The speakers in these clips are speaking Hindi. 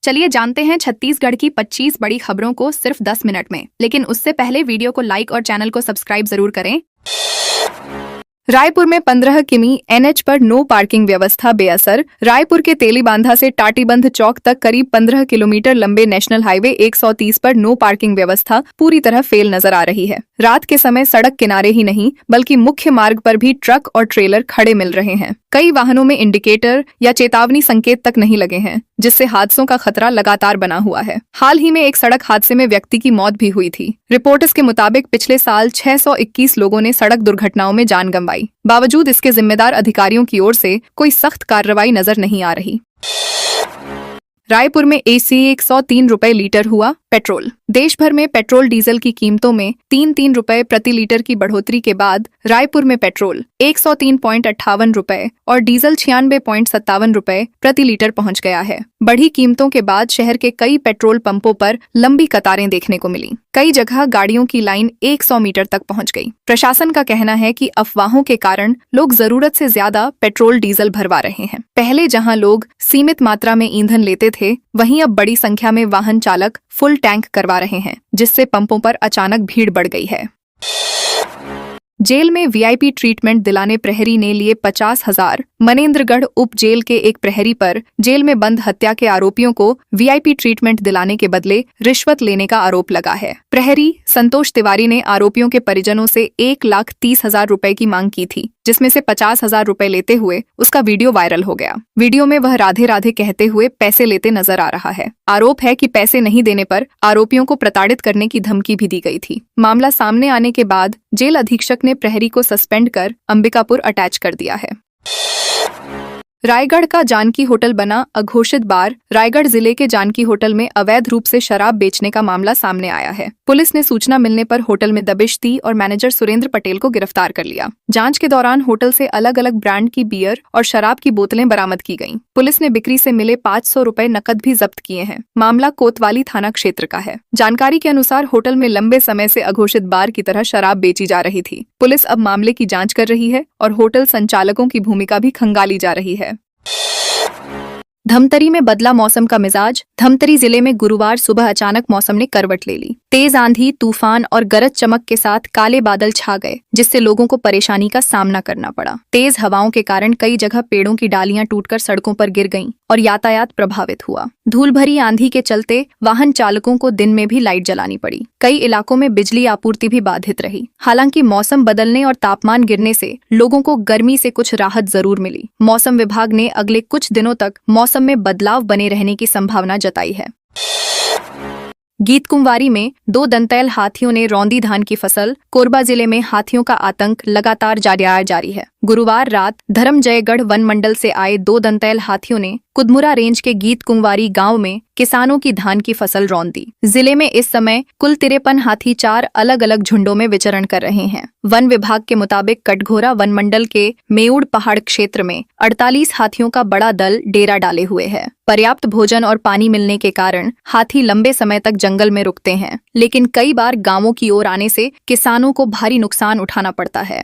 चलिए जानते हैं छत्तीसगढ़ की 25 बड़ी खबरों को सिर्फ 10 मिनट में। लेकिन उससे पहले वीडियो को लाइक और चैनल को सब्सक्राइब जरूर करें। रायपुर में 15 किमी एनएच पर नो पार्किंग व्यवस्था बेअसर। रायपुर के तेलीबांधा से टाटीबंध चौक तक करीब 15 किलोमीटर लंबे नेशनल हाईवे 130 पर नो पार्किंग व्यवस्था पूरी तरह फेल नजर आ रही है। रात के समय सड़क किनारे ही नहीं बल्कि मुख्य मार्ग पर भी ट्रक और ट्रेलर खड़े मिल रहे हैं। कई वाहनों में इंडिकेटर या चेतावनी संकेत तक नहीं लगे हैं, जिससे हादसों का खतरा लगातार बना हुआ है। हाल ही में एक सड़क हादसे में व्यक्ति की मौत भी हुई थी। रिपोर्ट्स के मुताबिक पिछले साल 621 लोगों ने सड़क दुर्घटनाओं में जान गंवाई। बावजूद इसके जिम्मेदार अधिकारियों की ओर से कोई सख्त कार्रवाई नजर नहीं आ रही। रायपुर में एसी 103 रुपए लीटर हुआ पेट्रोल। देश भर में पेट्रोल डीजल की कीमतों में 3 रुपए प्रति लीटर की बढ़ोतरी के बाद रायपुर में पेट्रोल 103.58 रुपए और डीजल 96.57 रुपए प्रति लीटर पहुंच गया है। बढ़ी कीमतों के बाद शहर के कई पेट्रोल पंपों पर लंबी कतारें देखने को मिली। कई जगह गाड़ियों की लाइन 100 मीटर तक पहुंच गई। प्रशासन का कहना है कि अफवाहों के कारण लोग जरूरत से ज्यादा पेट्रोल डीजल भरवा रहे हैं। पहले जहां लोग सीमित मात्रा में ईंधन लेते थे, वहीं अब बड़ी संख्या में वाहन चालक फुल टैंक करवा रहे हैं, जिससे पंपों पर अचानक भीड़ बढ़ गई है। जेल में वीआईपी ट्रीटमेंट दिलाने प्रहरी ने लिए 50,000। मनेंद्रगढ़ उप जेल के एक प्रहरी पर जेल में बंद हत्या के आरोपियों को वीआईपी ट्रीटमेंट दिलाने के बदले रिश्वत लेने का आरोप लगा है। प्रहरी संतोष तिवारी ने आरोपियों के परिजनों से 1,30,000 रुपए की मांग की थी, जिसमें से 50,000 रुपए लेते हुए उसका वीडियो वायरल हो गया। वीडियो में वह राधे राधे कहते हुए पैसे लेते नजर आ रहा है। आरोप है कि पैसे नहीं देने पर आरोपियों को प्रताड़ित करने की धमकी भी दी गई थी। मामला सामने आने के बाद जेल अधीक्षक ने प्रहरी को सस्पेंड कर अंबिकापुर अटैच कर दिया है। रायगढ़ का जानकी होटल बना अघोषित बार। रायगढ़ जिले के जानकी होटल में अवैध रूप से शराब बेचने का मामला सामने आया है। पुलिस ने सूचना मिलने पर होटल में दबिश दी और मैनेजर सुरेंद्र पटेल को गिरफ्तार कर लिया। जांच के दौरान होटल से अलग अलग ब्रांड की बियर और शराब की बोतलें बरामद की गईं। पुलिस ने बिक्री से मिले 500 रुपए नकद भी जब्त किए हैं। मामला कोतवाली थाना क्षेत्र का है। जानकारी के अनुसार होटल में लंबे समय से अघोषित बार की तरह शराब बेची जा रही थी। पुलिस अब मामले की जाँच कर रही है और होटल संचालकों की भूमिका भी खंगाली जा रही है। धमतरी में बदला मौसम का मिजाज। धमतरी जिले में गुरुवार सुबह अचानक मौसम ने करवट ले ली। तेज आंधी, तूफान और गरज चमक के साथ काले बादल छा गए, जिससे लोगों को परेशानी का सामना करना पड़ा। तेज हवाओं के कारण कई जगह पेड़ों की डालियां टूटकर सड़कों पर गिर गईं और यातायात प्रभावित हुआ। धूल भरी आंधी के चलते वाहन चालकों को दिन में भी लाइट जलानी पड़ी। कई इलाकों में बिजली आपूर्ति भी बाधित रही। हालांकि मौसम बदलने और तापमान गिरने से लोगों को गर्मी से कुछ राहत जरूर मिली। मौसम विभाग ने अगले कुछ दिनों तक मौसम में बदलाव बने रहने की संभावना जताई है। गीत कुंवारी में 2 दंतैल हाथियों ने रौंदी धान की फसल। कोरबा जिले में हाथियों का आतंक लगातार जारी है। गुरुवार रात धर्मजयगढ़ वन मंडल से आए 2 दंतैल हाथियों ने कुदमुरा रेंज के गीत कुंवारी गांव में किसानों की धान की फसल रौंद दी। जिले में इस समय कुल 53 हाथी 4 अलग अलग झुंडों में विचरण कर रहे हैं। वन विभाग के मुताबिक कटघोरा वन मंडल के मेउड़ पहाड़ क्षेत्र में 48 हाथियों का बड़ा दल डेरा डाले हुए है। पर्याप्त भोजन और पानी मिलने के कारण हाथी लंबे समय तक जंगल में रुकते हैं, लेकिन कई बार गांवों की ओर आने से किसानों को भारी नुकसान उठाना पड़ता है।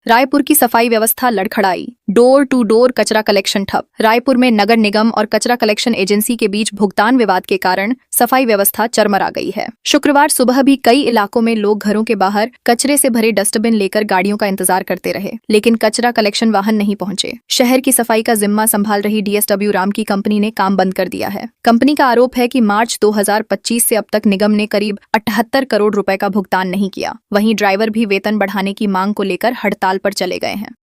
रायपुर की सफाई व्यवस्था लड़खड़ाई। डोर टू डोर कचरा कलेक्शन ठप। रायपुर में नगर निगम और कचरा कलेक्शन एजेंसी के बीच भुगतान विवाद के कारण सफाई व्यवस्था चरमरा गई है। शुक्रवार सुबह भी कई इलाकों में लोग घरों के बाहर कचरे से भरे डस्टबिन लेकर गाड़ियों का इंतजार करते रहे, लेकिन कचरा कलेक्शन वाहन नहीं पहुंचे। शहर की सफाई का जिम्मा संभाल रही डीएसडब्ल्यू राम की कंपनी ने काम बंद कर दिया है। कंपनी का आरोप है कि मार्च 2025 से अब तक निगम ने करीब 78 करोड़ रुपए का भुगतान नहीं किया। वहीं ड्राइवर भी वेतन बढ़ाने की मांग को लेकर हड़ताल पर चले गए हैं।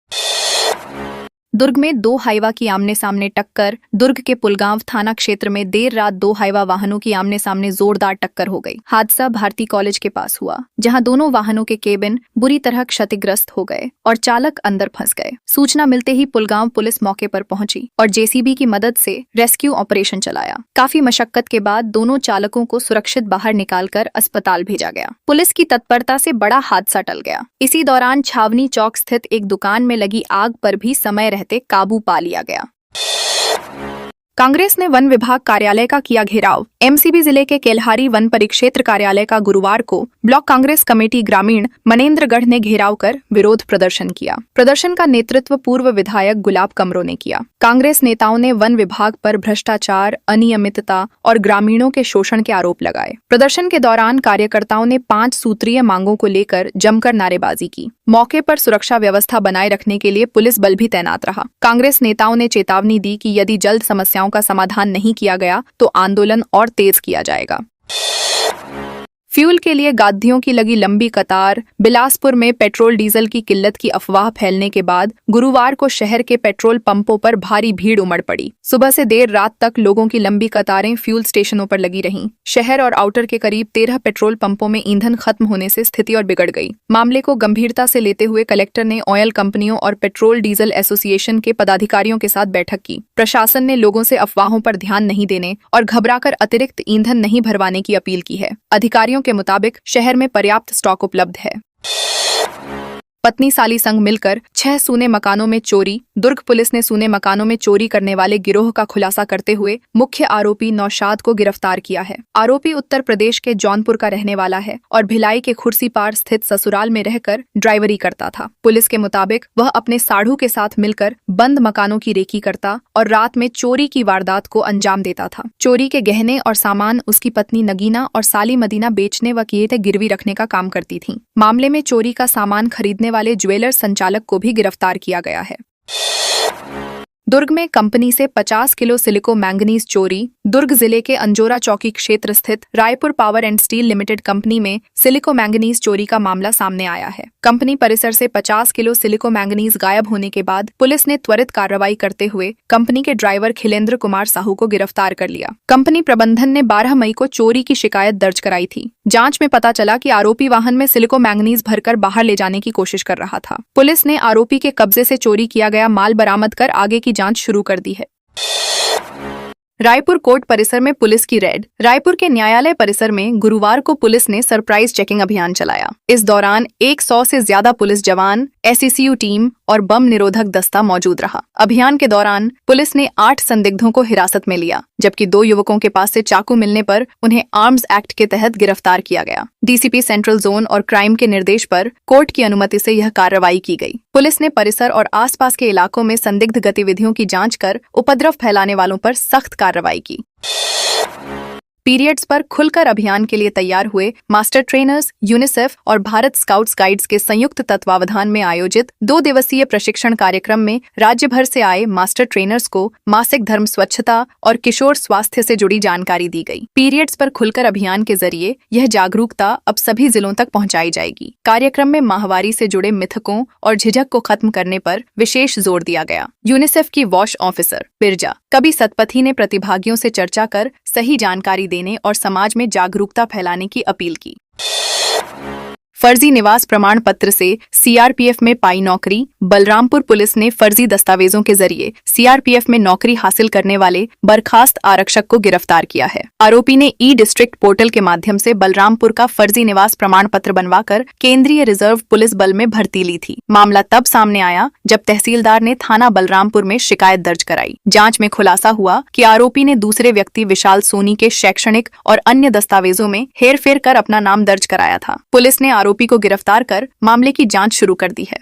दुर्ग में 2 हाईवा की आमने सामने टक्कर। दुर्ग के पुलगांव थाना क्षेत्र में देर रात 2 हाईवा वाहनों की आमने सामने जोरदार टक्कर हो गई। हादसा भारती कॉलेज के पास हुआ, जहां दोनों वाहनों के केबिन बुरी तरह क्षतिग्रस्त हो गए और चालक अंदर फंस गए। सूचना मिलते ही पुलगांव पुलिस मौके पर पहुंची और जेसीबी की मदद से रेस्क्यू ऑपरेशन चलाया। काफी मशक्कत के बाद दोनों चालकों को सुरक्षित बाहर निकालकर अस्पताल भेजा गया। पुलिस की तत्परता से बड़ा हादसा टल गया। इसी दौरान छावनी चौक स्थित एक दुकान में लगी आग पर भी समय रहते काबू पा लिया गया। कांग्रेस ने वन विभाग कार्यालय का किया घेराव। एमसीबी जिले के केल्हारी वन परिक्षेत्र कार्यालय का गुरुवार को ब्लॉक कांग्रेस कमेटी ग्रामीण मनेंद्रगढ़ ने घेराव कर विरोध प्रदर्शन किया। प्रदर्शन का नेतृत्व पूर्व विधायक गुलाब कमरों ने किया। कांग्रेस नेताओं ने वन विभाग पर भ्रष्टाचार, अनियमितता और ग्रामीणों के शोषण के आरोप लगाए। प्रदर्शन के दौरान कार्यकर्ताओं ने 5 सूत्रीय मांगों को लेकर जमकर नारेबाजी की। मौके पर सुरक्षा व्यवस्था बनाए रखने के लिए पुलिस बल भी तैनात रहा। कांग्रेस नेताओं ने चेतावनी दी कि यदि जल्द समस्याओं का समाधान नहीं किया गया तो आंदोलन और तेज किया जाएगा। फ्यूल के लिए गादियों की लगी लंबी कतार। बिलासपुर में पेट्रोल डीजल की किल्लत की अफवाह फैलने के बाद गुरुवार को शहर के पेट्रोल पंपों पर भारी भीड़ उमड़ पड़ी। सुबह से देर रात तक लोगों की लंबी कतारें फ्यूल स्टेशनों पर लगी रहीं। शहर और आउटर के करीब 13 पेट्रोल पंपों में ईंधन खत्म होने से स्थिति और बिगड़ गई। मामले को गंभीरता से लेते हुए कलेक्टर ने ऑयल कंपनियों और पेट्रोल डीजल एसोसिएशन के पदाधिकारियों के साथ बैठक की। प्रशासन ने लोगों से अफवाहों पर ध्यान नहीं देने और घबराकर अतिरिक्त ईंधन नहीं भरवाने की अपील की है। अधिकारियों के मुताबिक शहर में पर्याप्त स्टॉक उपलब्ध है। पत्नी साली संग मिलकर 6 सूने मकानों में चोरी। दुर्ग पुलिस ने सूने मकानों में चोरी करने वाले गिरोह का खुलासा करते हुए मुख्य आरोपी नौशाद को गिरफ्तार किया है। आरोपी उत्तर प्रदेश के जौनपुर का रहने वाला है और भिलाई के खुर्सीपार स्थित ससुराल में रहकर ड्राइवरी करता था। पुलिस के मुताबिक वह अपने साढ़ू के साथ मिलकर बंद मकानों की रेकी करता और रात में चोरी की वारदात को अंजाम देता था। चोरी के गहने और सामान उसकी पत्नी नगीना और साली मदीना बेचने व किए थे गिरवी रखने का काम करती थीं। मामले में चोरी का सामान खरीदने वाले ज्वेलर संचालक को भी गिरफ्तार किया गया है। दुर्ग में कंपनी से 50 किलो सिलिको मैंगनीज चोरी। दुर्ग जिले के अंजोरा चौकी क्षेत्र स्थित Raipur power and steel limited company में सिलिको मैंगनीज चोरी का मामला सामने आया है। कंपनी परिसर से 50 किलो सिलिको मैंगनीज गायब होने के बाद पुलिस ने त्वरित कार्रवाई करते हुए कंपनी के ड्राइवर खिलेंद्र कुमार साहू को गिरफ्तार कर लिया। कंपनी प्रबंधन ने 12 मई को चोरी की शिकायत दर्ज कराई थी। जांच में पता चला कि आरोपी वाहन में सिलिको मैंगनीज भरकर बाहर ले जाने की कोशिश कर रहा था। पुलिस ने आरोपी के कब्जे से चोरी किया गया माल बरामद कर आगे की जांच शुरू कर दी है। रायपुर कोर्ट परिसर में पुलिस की रेड। रायपुर के न्यायालय परिसर में गुरुवार को पुलिस ने सरप्राइज चेकिंग अभियान चलाया। इस दौरान 100 से ज्यादा पुलिस जवान, एससीयू टीम और बम निरोधक दस्ता मौजूद रहा। अभियान के दौरान पुलिस ने 8 संदिग्धों को हिरासत में लिया, जबकि 2 युवकों के पास से चाकू मिलने पर उन्हें आर्म्स एक्ट के तहत गिरफ्तार किया गया। डीसीपी सेंट्रल जोन और क्राइम के निर्देश पर कोर्ट की अनुमति से यह कार्रवाई की गई। पुलिस ने परिसर और आसपास के इलाकों में संदिग्ध गतिविधियों की जांच कर उपद्रव फैलाने वालों पर सख्त कार्रवाई की। पीरियड्स पर खुलकर अभियान के लिए तैयार हुए मास्टर ट्रेनर्स, यूनिसेफ और भारत स्काउट्स गाइड्स के संयुक्त तत्वावधान में आयोजित 2 दिवसीय प्रशिक्षण कार्यक्रम में राज्य भर से आए मास्टर ट्रेनर्स को मासिक धर्म स्वच्छता और किशोर स्वास्थ्य से जुड़ी जानकारी दी गई। पीरियड्स पर खुलकर अभियान के जरिए यह जागरूकता अब सभी जिलों तक पहुंचाई जाएगी। कार्यक्रम में माहवारी से जुड़े मिथकों और झिझक को खत्म करने पर विशेष जोर दिया गया। यूनिसेफ की वॉश ऑफिसर बिरजा कवि सतपथी ने प्रतिभागियों से चर्चा कर सही जानकारी देने और समाज में जागरूकता फैलाने की अपील की। फर्जी निवास प्रमाण पत्र से सीआरपीएफ में पाई नौकरी। बलरामपुर पुलिस ने फर्जी दस्तावेजों के जरिए सीआरपीएफ में नौकरी हासिल करने वाले बर्खास्त आरक्षक को गिरफ्तार किया है। आरोपी ने ई डिस्ट्रिक्ट पोर्टल के माध्यम से बलरामपुर का फर्जी निवास प्रमाण पत्र बनवाकर केंद्रीय रिजर्व पुलिस बल में भर्ती ली थी। मामला तब सामने आया जब तहसीलदार ने थाना बलरामपुर में शिकायत दर्ज कराई। जांच में खुलासा हुआ कि आरोपी ने दूसरे व्यक्ति विशाल सोनी के शैक्षणिक और अन्य दस्तावेजों में हेरफेर कर अपना नाम दर्ज कराया था। पुलिस ने आरोपी को गिरफ्तार कर मामले की जांच शुरू कर दी है।